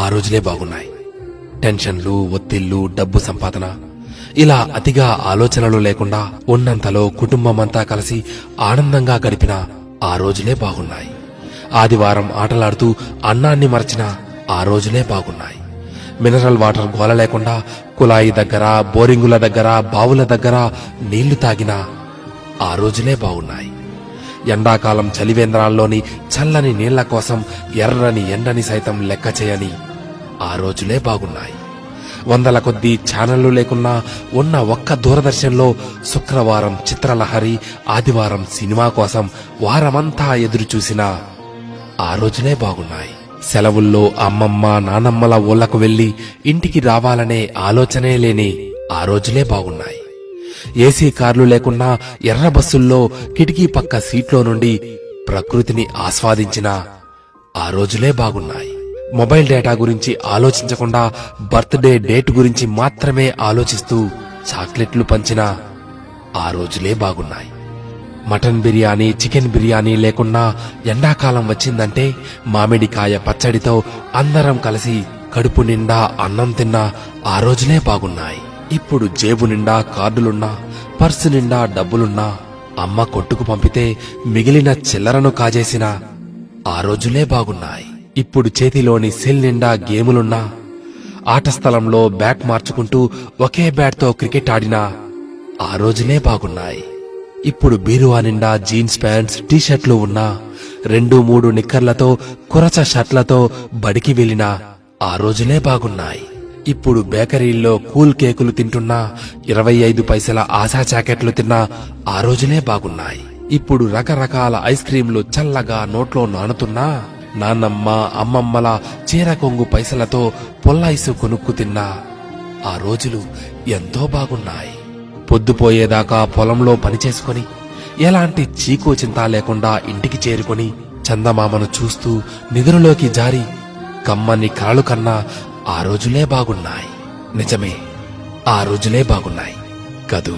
ఆ రోజులే బాగున్నాయి. టెన్షన్లు, ఒత్తిళ్లు, డబ్బు సంపాదన ఇలా అతిగా ఆలోచనలు లేకుండా ఉన్నంతలో కుటుంబమంతా కలిసి ఆనందంగా గడిపిన ఆ రోజులే బాగున్నాయి. ఆదివారం ఆటలాడుతూ అన్నాన్ని మరచిన ఆ రోజులే బాగున్నాయి. మినరల్ వాటర్ గోల లేకుండా కుళాయి దగ్గర, బోరింగుల దగ్గర, బావుల దగ్గర నీళ్లు తాగిన ఆ రోజులే బాగున్నాయి. ఎండాకాలం చలివేంద్రాల్లోని చల్లని నీళ్ల కోసం ఎర్రని ఎండని సైతం లెక్క చేయని ఆ రోజులే బాగున్నాయి. వందల కొద్దీ ఛానళ్లు లేకున్నా ఉన్న ఒక్క దూరదర్శన్లో శుక్రవారం చిత్రలహరి, ఆదివారం సినిమా కోసం వారమంతా ఎదురు చూసిన ఆ రోజులే బాగున్నాయి. సెలవుల్లో అమ్మమ్మ, నానమ్మల ఊళ్లకు వెళ్లి ఇంటికి రావాలనే ఆలోచనే లేని ఆ రోజులే బాగున్నాయి. ఏసీ కార్లు లేకున్నా ఎర్ర బస్సుల్లో కిటికీ పక్క సీట్లో నుండి ప్రకృతిని ఆస్వాదించిన ఆ రోజులే బాగున్నాయి. మొబైల్ డేటా గురించి ఆలోచించకుండా బర్త్డే డేట్ గురించి మాత్రమే ఆలోచిస్తూ చాక్లెట్లు పంచిన ఆ రోజులే బాగున్నాయి. మటన్ బిర్యానీ, చికెన్ బిర్యానీ లేకున్నా ఎండాకాలం వచ్చిందంటే మామిడికాయ పచ్చడితో అందరం కలిసి కడుపు నిండా అన్నం తిన్న ఆ రోజులే బాగున్నాయి. ఇప్పుడు జేబు నిండా కార్డులున్నా, పర్సు నిండా డబ్బులున్నా అమ్మ కొట్టుకు పంపితే మిగిలిన చిల్లరను కాజేసిన ఆ రోజులే బాగున్నాయి. ఇప్పుడు చేతిలోని సెల్ నిండా గేములున్నా, ఆట స్థలంలో బ్యాట్ మార్చుకుంటూ ఒకే బ్యాట్తో క్రికెట్ ఆడిన ఆ రోజులే బాగున్నాయి. ఇప్పుడు బీరువా నిండా జీన్స్ ప్యాంట్స్, టీషర్ట్లు ఉన్నా 2-3 నిక్కర్లతో, కురచ షర్ట్లతో బడికి వెళ్లిన ఆ రోజులే బాగున్నాయి. ఇప్పుడు బేకరీల్లో కూల్ కేకులు తింటున్నా, 25 పైసల ఆశా జాకెట్లు తిన్నా ఆ రోజులే బాగున్నాయి. ఇప్పుడు రకరకాల ఐస్ క్రీంలు చల్లగా నోట్లో నానుతున్నా, నాన్నమ్మ, అమ్మమ్మల చీర కొంగు పైసలతో పొల్లైసు కొనుక్కు తిన్నా ఆ రోజులు ఎంతో బాగున్నాయి. పొద్దుపోయేదాకా పొలంలో పనిచేసుకుని ఎలాంటి చీకు చింత లేకుండా ఇంటికి చేరుకుని చందమామను చూస్తూ నిద్రలోకి జారి కమ్మని కలలు కన్నా ఆ రోజులే బాగున్నాయి. నిజమే, ఆ రోజులే బాగున్నాయి కదూ.